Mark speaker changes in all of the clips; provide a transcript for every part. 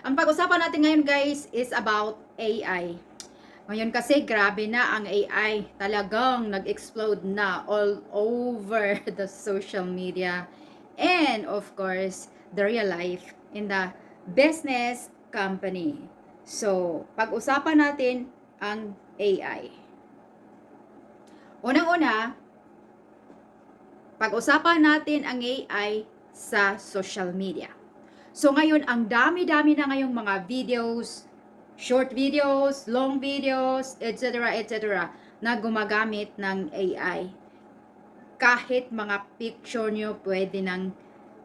Speaker 1: Ang pag-usapan natin ngayon guys is about AI. Ngayon kasi grabe na ang AI. Talagang nag-explode na all over the social media. And of course, the real life in the business company. So, pag-usapan natin ang AI. Unang-una, pag-usapan natin ang AI sa social media. So ngayon, ang dami-dami na ngayong mga videos, short videos, long videos, etc. etc. na gumagamit ng AI. Kahit mga picture nyo pwede nang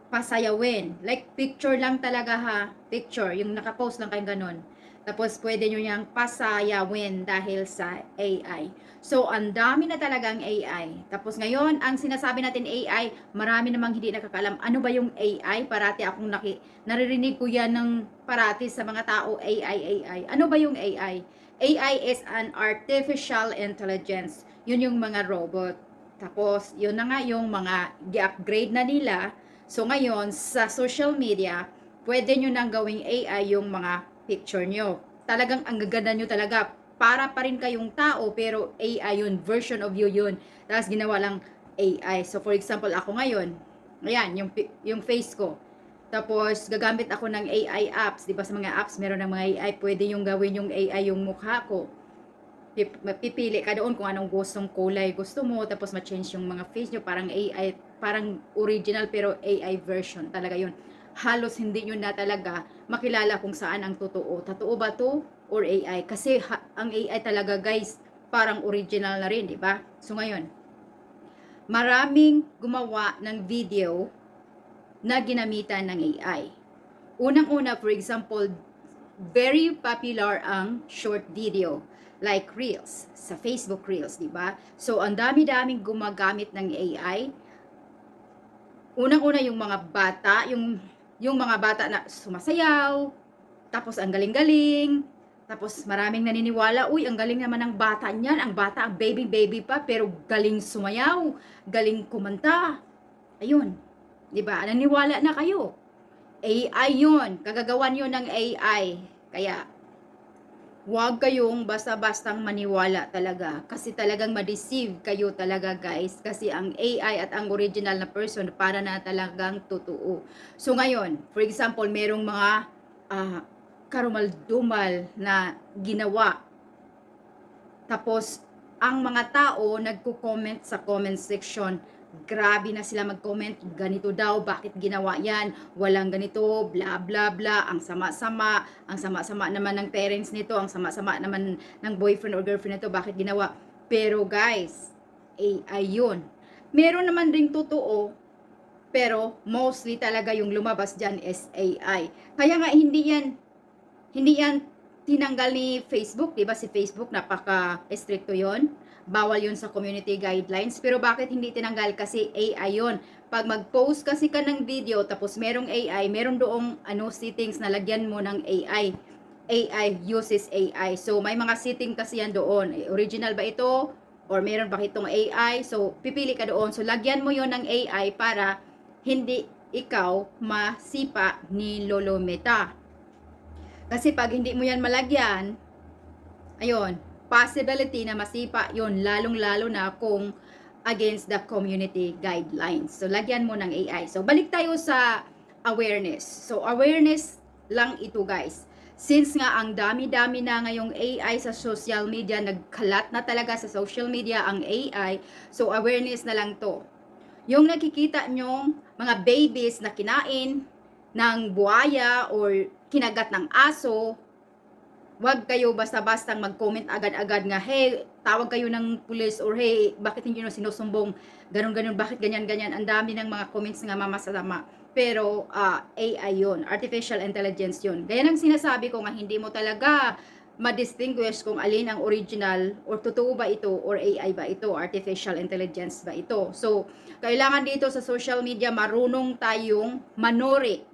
Speaker 1: pasayawin. Like picture lang talaga ha. Picture, yung nakapost lang kayong ganun. Tapos pwede nyo niyang pasayawin dahil sa AI. So, ang dami na talagang AI. Tapos ngayon, ang sinasabi natin AI, marami namang hindi nakakaalam. Ano ba yung AI? Parati akong naririnig ko yan ng parati sa mga tao, AI. Ano ba yung AI? AI is an artificial intelligence. Yun yung mga robot. Tapos, yun na nga yung mga gi-upgrade na nila. So, ngayon, sa social media, pwede nyo nang gawing AI yung mga picture nyo. Talagang ang gaganda nyo talaga. Para pa rin kayong tao, pero AI yun, version of you yun. Tapos ginawa lang AI. So for example, ako ngayon, ayan, yung face ko. Tapos gagamit ako ng AI apps. Diba sa mga apps, meron ng mga AI, pwede yung gawin yung AI yung mukha ko. Pipili ka doon kung anong gustong kulay gusto mo, tapos ma-change yung mga face nyo, parang AI, parang original pero AI version talaga yun. Halos hindi nyo na talaga makilala kung saan ang totoo. Totoo ba to or AI? Kasi ang AI talaga guys, parang original na rin, di ba? So ngayon, maraming gumawa ng video na ginamitan ng AI. Unang-una, for example, very popular ang short video like Reels, sa Facebook Reels, di ba? So, ang dami-daming gumagamit ng AI. Unang-una yung mga bata, yung mga bata na sumasayaw, tapos ang galing-galing, tapos maraming naniniwala, uy, ang galing naman ng bata niyan, ang bata, ang baby pa, pero galing sumayaw, galing kumanta. Ayun, di ba? Naniwala na kayo. AI yun, kagagawan yun ng AI. Kaya, huwag kayong basta-bastang maniwala talaga. Kasi talagang ma-deceive kayo talaga guys. Kasi ang AI at ang original na person para na talagang totoo. So ngayon, for example, merong mga karumal-dumal na ginawa. Tapos, ang mga tao nagko-comment sa comment section. Grabe na sila mag-comment, ganito daw, bakit ginawa yan, walang ganito, bla bla bla, ang sama-sama naman ng parents nito, ang sama-sama naman ng boyfriend or girlfriend nito, bakit ginawa. Pero guys, AI yun. Meron naman ring totoo, pero mostly talaga yung lumabas dyan is AI. Kaya nga hindi yan tinanggal ni Facebook, 'di ba? Si Facebook napaka-stricto 'yon. Bawal 'yon sa community guidelines. Pero bakit hindi tinanggal? Kasi AI 'yon. Pag mag-post kasi ka ng video tapos merong AI, meron doong settings na lagyan mo ng AI. AI uses AI. So may mga setting kasi yan doon. Original ba ito or meron ba itong AI? So pipili ka doon. So lagyan mo 'yon ng AI para hindi ikaw masipa ni Lolo Meta. Kasi pag hindi mo yan malagyan, ayun, possibility na masipa yun, lalong-lalo na kung against the community guidelines. So, lagyan mo ng AI. So, balik tayo sa awareness. So, awareness lang ito guys. Since nga ang dami-dami na ngayong AI sa social media, nagkalat na talaga sa social media ang AI, so awareness na lang to. Yung nakikita nyong mga babies na kinain ng buhaya or kinagat ng aso, wag kayo basta-bastang mag-comment agad-agad nga, hey, tawag kayo ng pulis or hey, bakit hindi nyo sinusumbong, ganun-ganun, bakit ganyan-ganyan, ang dami ng mga comments nga mamasama. Pero AI yun, artificial intelligence yun. Gaya ng sinasabi ko nga, hindi mo talaga ma-distinguish kung alin ang original or totoo ba ito or AI ba ito, artificial intelligence ba ito. So, kailangan dito sa social media marunong tayong manuri.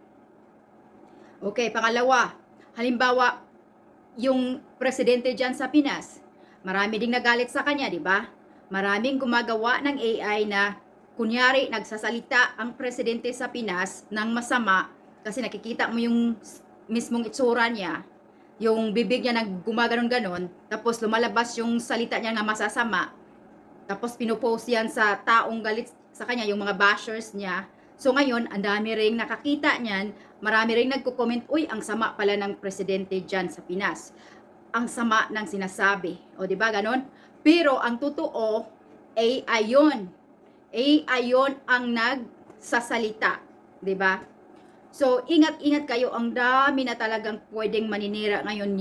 Speaker 1: Okay, pangalawa, halimbawa, yung presidente dyan sa Pinas, marami ding nagalit sa kanya, di ba? Maraming gumagawa ng AI na, kunyari, nagsasalita ang presidente sa Pinas ng masama kasi nakikita mo yung mismong itsura niya, yung bibig niya nag gumaganon-ganon, tapos lumalabas yung salita niya nga masasama, tapos pinopost yan sa taong galit sa kanya, yung mga bashers niya. So ngayon, ang dami ring nakakita niyan, marami ring nagko-comment, uy, ang sama pala ng presidente dyan sa Pinas. Ang sama ng sinasabi. O, di ba ganon? Pero ang totoo, AI yun. AI yun ang nagsasalita. Di ba? So, ingat-ingat kayo. Ang dami na talagang pwedeng maninira ngayon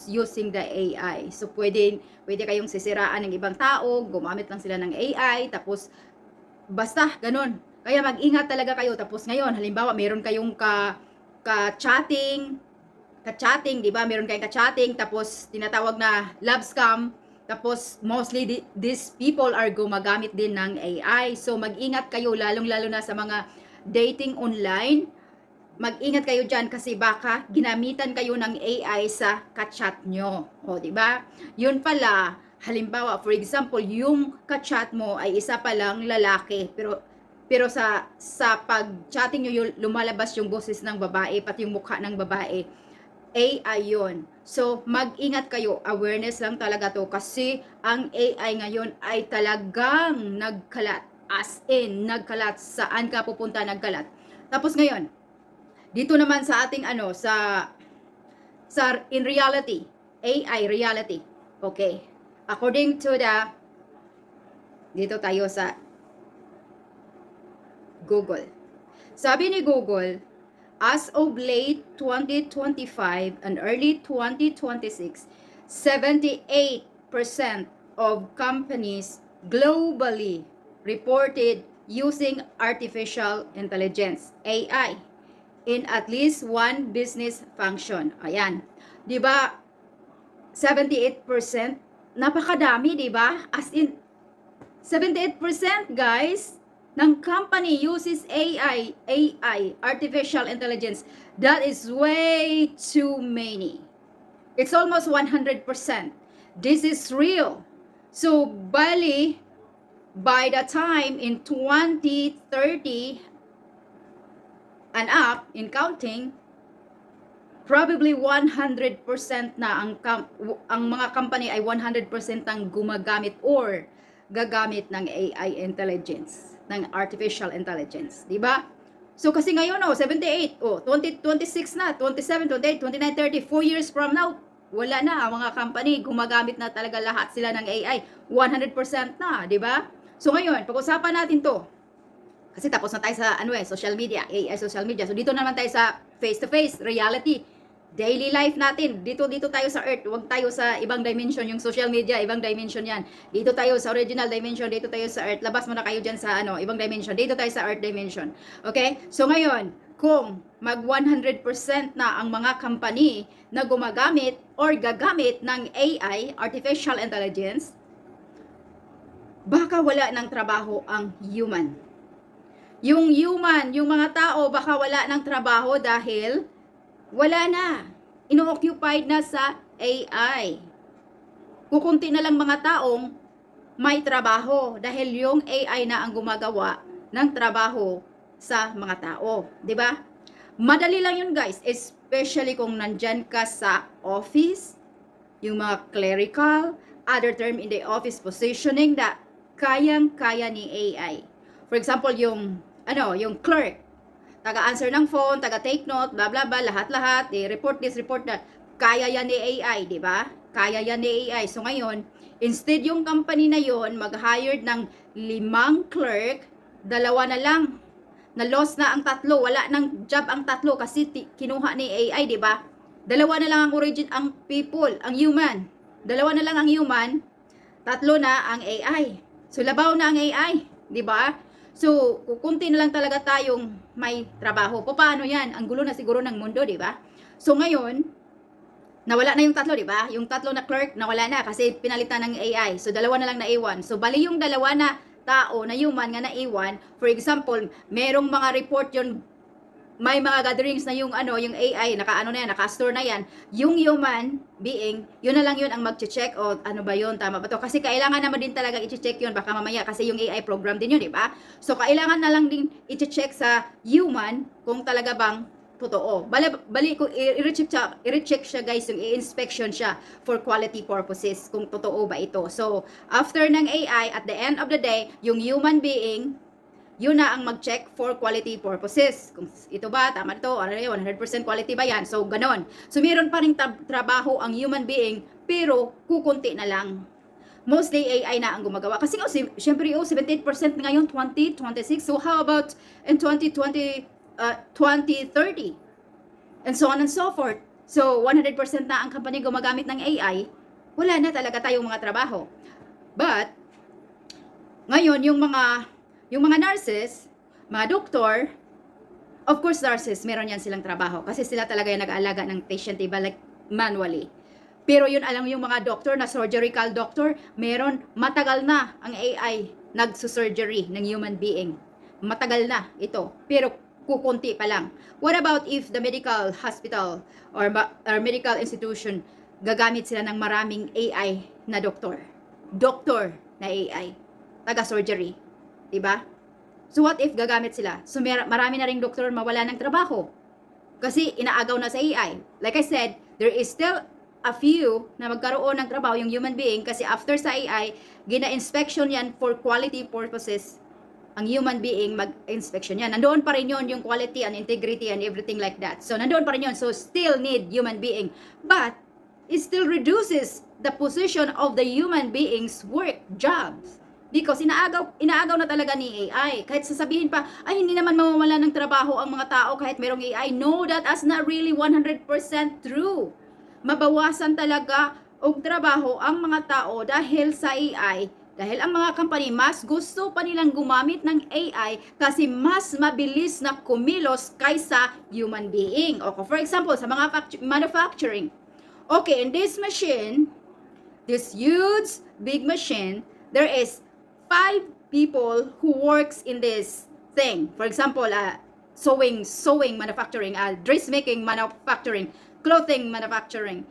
Speaker 1: using the AI. So, pwede kayong sisiraan ng ibang tao, gumamit lang sila ng AI, tapos, basta, ganun. Kaya mag-ingat talaga kayo. Tapos ngayon, halimbawa, meron kayong ka-chatting, di ba? Meron kayong ka-chatting, tapos tinatawag na love scam, tapos mostly these people are gumagamit din ng AI. So, mag-ingat kayo, lalong-lalo na sa mga dating online. Mag-ingat kayo dyan kasi baka ginamitan kayo ng AI sa ka-chat nyo. O, di ba? Yun pala, halimbawa, for example, yung ka-chat mo ay isa palang lalaki, pero sa pag-chatting nyo, lumalabas yung boses ng babae, pati yung mukha ng babae. AI yun. So, mag-ingat kayo. Awareness lang talaga to kasi ang AI ngayon ay talagang nagkalat. As in, nagkalat. Saan ka pupunta, nagkalat. Tapos ngayon, dito naman sa ating in reality, AI reality. Okay. According to dito tayo sa Google. Sabi ni Google, as of late 2025 and early 2026, 78% of companies globally reported using artificial intelligence, AI, in at least one business function. Ayan. 'Di ba? 78%, napakadami, 'di ba? As in 78%, guys, ng company uses AI, artificial intelligence. That is way too many. It's almost 100%. This is real. So, bali, by the time in 2030 and up in counting, probably 100% na ang mga company ay 100% ang gumagamit or gagamit ng AI intelligence, ng artificial intelligence, di ba? So kasi ngayon 78, 2026 na, 27, 28, 29, 30, 4 years from now, wala na ang mga company, gumagamit na talaga lahat sila ng AI, 100% na, di ba? So ngayon, pag-usapan natin to. Kasi tapos na tayo sa social media, AI social media. So dito naman tayo sa face-to-face, reality, daily life natin. Dito tayo sa earth, huwag tayo sa ibang dimension. Yung social media, ibang dimension yan. Dito tayo sa original dimension, dito tayo sa earth. Labas mo na kayo dyan sa ibang dimension. Dito tayo sa earth dimension. Okay? So ngayon, kung mag 100% na ang mga company na gumagamit or gagamit ng AI, artificial intelligence, baka wala ng trabaho ang human. Yung mga tao, baka wala ng trabaho dahil wala na. Ino-occupied na sa AI. Kukunti na lang mga taong may trabaho dahil yung AI na ang gumagawa ng trabaho sa mga tao. 'Di ba? Madali lang yun, guys. Especially kung nandyan ka sa office, yung mga clerical, other term in the office positioning na kayang-kaya ni AI. For example, yung clerk, taga-answer ng phone, taga-take note, blah blah blah, lahat-lahat, report this, report that. Kaya yan ni AI, di ba? Kaya yan ni AI. So ngayon, instead yung company na yon mag-hired ng 5 clerk, 2 na lang. Na-loss na ang 3, wala nang job ang 3 kasi kinuha ni AI, di ba? 2 na lang ang people, ang human. 2 na lang ang human, 3 na ang AI. So labaw na ang AI, di ba? So, kukunti na lang talaga tayong may trabaho. Paano yan? Ang gulo na siguro ng mundo, di ba? So, ngayon, nawala na yung 3, di ba? Yung 3 na clerk, nawala na kasi pinalitan ng AI. So, 2 na lang naiwan. So, bali yung 2 na tao na human nga naiwan, for example, merong mga report yun, may mga gatherings na yung AI, naka-store na yan. Yung human being, yun na lang yun ang mag-check o ano ba yun, tama ba to? Kasi kailangan naman din talaga i-check yun, baka mamaya kasi yung AI program din yun, di ba? So kailangan na lang din i-check sa human kung talaga bang totoo. Bali ko i-recheck siya guys, yung i-inspection siya for quality purposes kung totoo ba ito. So, after ng AI, at the end of the day, yung human being, yun na ang mag-check for quality purposes. Kung ito ba, tama ito, 100% quality ba yan? So, ganon. So, meron pa rin trabaho ang human being, pero kukunti na lang. Mostly AI na ang gumagawa. Kasi syempre, 78% ngayon, 2026. So, how about in 2020, 2030? And so on and so forth. So, 100% na ang company gumagamit ng AI, wala na talaga tayong mga trabaho. But, ngayon, yung mga nurses, mga doktor, of course, nurses, meron yan silang trabaho. Kasi sila talaga yung nag-aalaga ng patient, diba? Like, manually. Pero yun, alam yung mga doctor na surgical doctor, meron, matagal na ang AI nagsusurgery ng human being. Matagal na ito. Pero kukunti pa lang. What about if the medical hospital or medical institution gagamit sila ng maraming AI na doktor? Doktor na AI. Taga-surgery. Diba? So what if gagamit sila? So marami na ring doktor mawala ng trabaho. Kasi inaagaw na sa AI. Like I said, there is still a few na magkaroon ng trabaho yung human being kasi after sa AI, gina-inspection yan for quality purposes. Ang human being mag-inspection yan. Nandoon pa rin yun yung quality and integrity and everything like that. So nandoon pa rin yun. So still need human being. But it still reduces the position of the human being's work jobs. Because inaagaw na talaga ni AI. Kahit sasabihin pa, ay hindi naman mawawala ng trabaho ang mga tao kahit merong AI. No, that is not really 100% true. Mabawasan talaga og trabaho ang mga tao dahil sa AI. Dahil ang mga company mas gusto pa nilang gumamit ng AI kasi mas mabilis na kumilos kaysa human being. O for example, sa mga manufacturing. Okay, in this machine, this huge big machine, there is 5 people who works in this thing. For example, sewing manufacturing, dressmaking manufacturing, clothing manufacturing.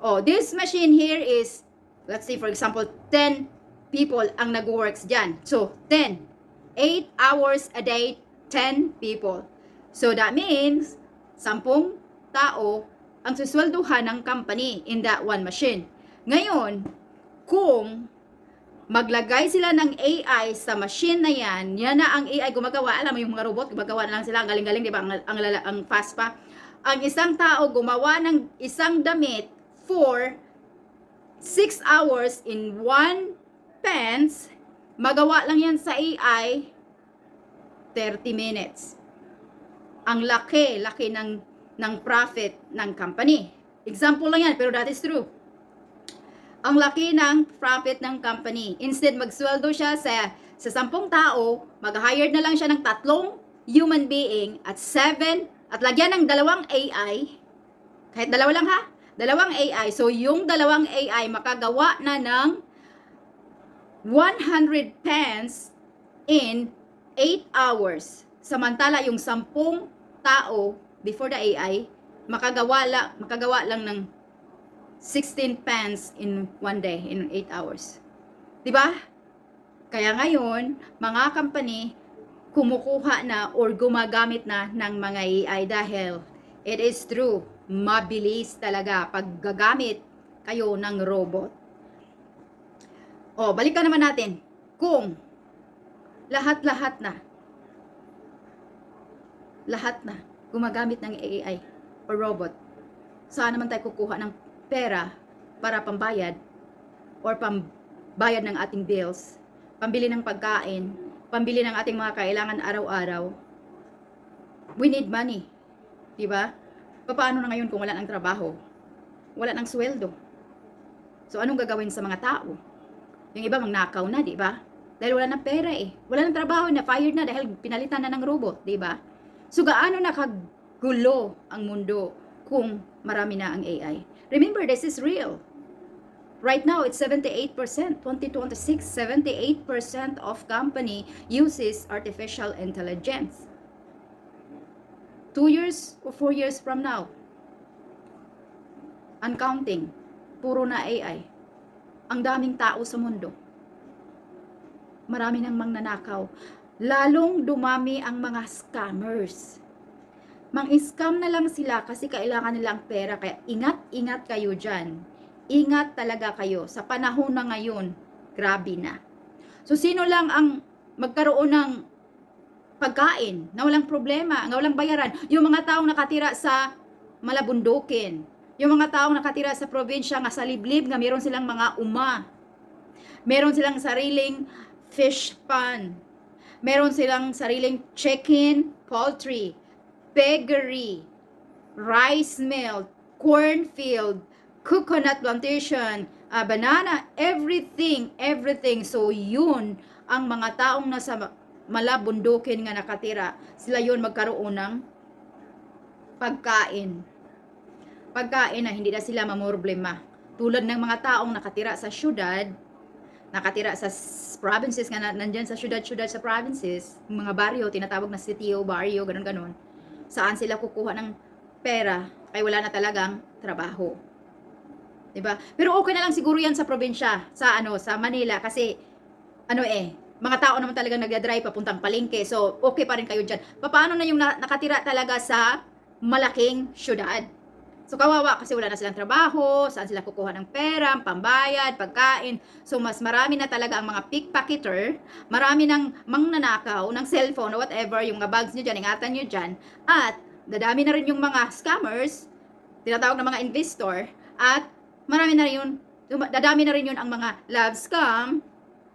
Speaker 1: Oh, this machine here is, let's say for example, 10 people ang nag-works dyan. So, 10. 8 hours a day, 10 people. So, that means, 10 tao ang suswelduhan ng company in that one machine. Ngayon, kung maglagay sila ng AI sa machine na yan na ang AI gumagawa. Alam mo yung mga robot, gumagawa na lang sila. Ang galing-galing, di ba? Ang fast pa. Ang isang tao gumawa ng isang damit for 6 hours in 1 pants, magawa lang yan sa AI 30 minutes. Ang laki ng profit ng company. Example lang yan, pero that is true. Ang laki ng profit ng company. Instead, magsweldo siya sa 10 tao, mag-hire na lang siya ng 3 human being at 7, at lagyan ng 2 AI. Kahit 2 lang ha? 2 AI. So, yung 2 AI makagawa na ng 100 pence in 8 hours. Samantala, yung 10 tao before the AI, makagawa lang ng 16 pence in 1 day, in 8 hours. Diba? Kaya ngayon, mga company, kumukuha na or gumagamit na ng mga AI dahil it is true, mabilis talaga pag gagamit kayo ng robot. O, balikan naman natin. Kung lahat na gumagamit ng AI or robot, saan naman tayo kukuha ng pera para pambayad or pambayad ng ating bills, pambili ng pagkain, pambili ng ating mga kailangan araw-araw? We need money. Diba? Paano na ngayon kung wala ng trabaho? Wala ng sweldo. So, anong gagawin sa mga tao? Yung iba magnakaw na, di ba? Dahil wala ng pera eh. Wala ng trabaho na, fired na dahil pinalitan na ng robot, di ba? So gaano nakagulo ang mundo kung marami na ang AI? Remember, this is real. Right now, it's 78%. 2026, 78% of company uses artificial intelligence. 2 years or 4 years from now, and counting, puro na AI. Ang daming tao sa mundo. Marami nang mangnanakaw. Lalong dumami ang mga scammers. Mang-scam na lang sila kasi kailangan nila ang pera. Kaya ingat-ingat kayo dyan. Ingat talaga kayo. Sa panahon na ngayon, grabe na. So, sino lang ang magkaroon ng pagkain na walang problema, na walang bayaran? Yung mga taong nakatira sa malabundukin. Yung mga taong nakatira sa probinsya nga sa liblib nga meron silang mga meron silang sariling fish pond. Meron silang sariling chicken, poultry, piggery, rice mill, cornfield, coconut plantation, banana, everything. So yun, ang mga taong nasa malabundukin nga nakatira, sila yun magkaroon ng pagkain na hindi na sila mamroblema. Tulad ng mga taong nakatira sa syudad, nakatira sa provinces nga nandyan sa syudad sa provinces, mga baryo, tinatawag na city o baryo, ganun. Saan sila kukuha ng pera kay wala na talagang trabaho. 'Di ba? Pero okay na lang siguro 'yan sa probinsya, sa Manila kasi mga tao naman talagang nagda-drive papuntang palengke. So, okay pa rin kayo diyan. Paano na yung nakatira talaga sa malaking syudad? So, kawawa kasi wala na silang trabaho, saan sila kukuha ng pera, pambayad, pagkain. So, mas marami na talaga ang mga pickpocketer, marami ng mangnanakaw ng cellphone o whatever, yung mga bags nyo dyan, ingatan nyo dyan. At, dadami na rin yung mga scammers, tinatawag na mga investor, at dadami na rin yun ang mga love scam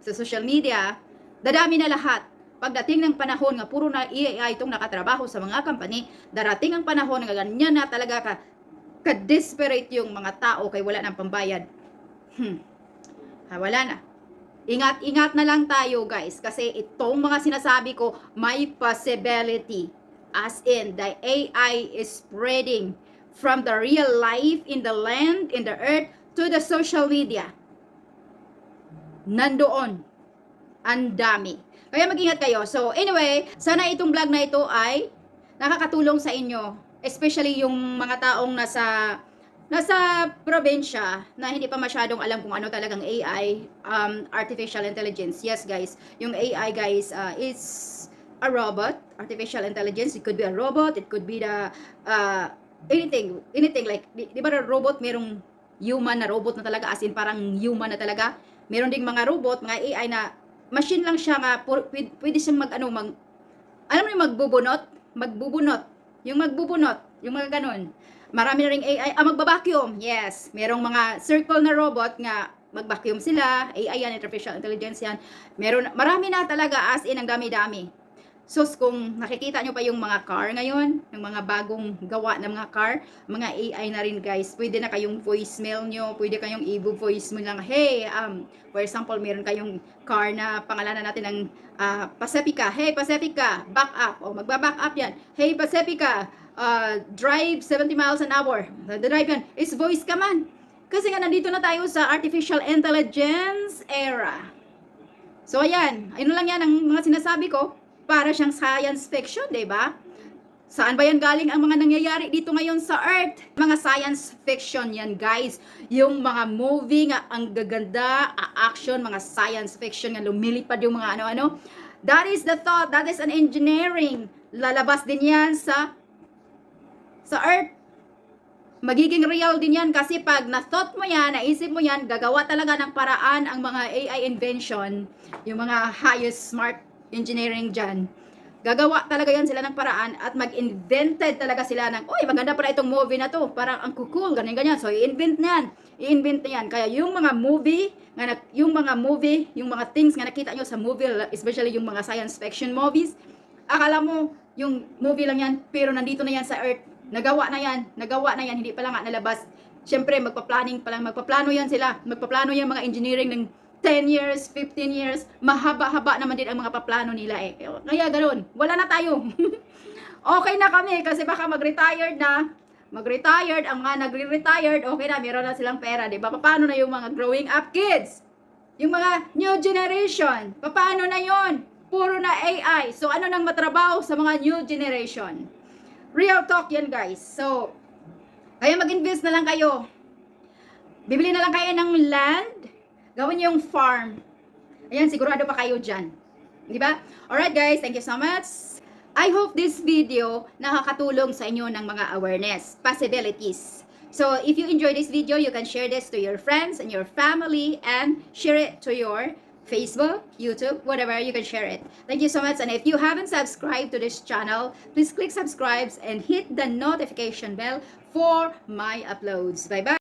Speaker 1: sa social media, dadami na lahat. Pagdating ng panahon nga puro na AI itong nakatrabaho sa mga company, darating ang panahon nga ganyan na talaga ka-desperate yung mga tao kay wala nang pambayad. Wala na. Ingat-ingat na lang tayo guys kasi itong mga sinasabi ko may possibility. As in, the AI is spreading from the real life in the land, in the earth, to the social media. Nandoon. Ang dami. Kaya mag-ingat kayo. So anyway, sana itong vlog na ito ay nakakatulong sa inyo. Especially yung mga taong nasa probinsya na hindi pa masyadong alam kung ano talagang AI, artificial intelligence. Yes guys, yung AI guys is a robot, artificial intelligence. It could be a robot, it could be the anything like, di ba robot merong human na robot na talaga, as in parang human na talaga. Meron ding mga robot, mga AI na machine lang siya nga, pwede siyang alam mo yung magbubunot, yung mga ganun. Marami na ring AI, magbabacuum, yes. Merong mga circle na robot nga, magvacuum sila, AI yan, artificial intelligence yan. Marami na talaga, as in, ang dami-dami. So, kung nakikita nyo pa yung mga car ngayon, yung mga bagong gawa ng mga car, mga AI na rin guys, pwede na kayong voicemail nyo, pwede kayong i-voice mo lang, hey, for example, meron kayong car na pangalanan natin ng Pacifica, hey Pacifica, back up, o magba-back up yan, hey Pacifica, drive 70 miles an hour, drive yan, is voice ka man. Kasi nga nandito na tayo sa artificial intelligence era. So, ayan, ayun lang yan ang mga sinasabi ko. Para siyang science fiction, diba? Saan ba yan galing ang mga nangyayari dito ngayon sa Earth? Mga science fiction yan, guys. Yung mga movie nga, ang gaganda, action, mga science fiction nga, lumilipad yung mga ano-ano. That is the thought, that is an engineering. Lalabas din yan sa Earth. Magiging real din yan kasi pag na-thought mo yan, naisip mo yan, gagawa talaga ng paraan ang mga AI invention, yung mga highest smart engineering dyan, gagawa talaga yan sila ng paraan at mag-invented talaga sila ng, oy, maganda pala itong movie na to, parang ang cool, ganyan. So, i-invent na yan. Kaya yung mga movie, yung mga things nga nakita nyo sa movie, especially yung mga science fiction movies, akala mo, yung movie lang yan, pero nandito na yan sa Earth, nagawa na yan, hindi pa lang nga nalabas. Siyempre, magpaplano yan sila, magpaplano yan mga engineering ng 10 years, 15 years, mahaba-haba naman din ang mga paplano nila eh. Kaya ganoon, wala na tayo. Okay na kami kasi baka mag-retired, ang mga nagre-retired, okay na, meron na silang pera, di ba? Paano na yung mga growing up kids? Yung mga new generation, paano na yon? Puro na AI. So, ano nang matrabaho sa mga new generation? Real talk yan, guys. So, kaya mag-invest na lang kayo. Bibili na lang kayo ng land, gawin niyo yung farm. Ayan, sigurado pa kayo dyan. Di ba? Alright guys, thank you so much. I hope this video nakakatulong sa inyo ng mga awareness, possibilities. So, if you enjoy this video, you can share this to your friends and your family and share it to your Facebook, YouTube, whatever, you can share it. Thank you so much. And if you haven't subscribed to this channel, please click subscribe and hit the notification bell for my uploads. Bye-bye.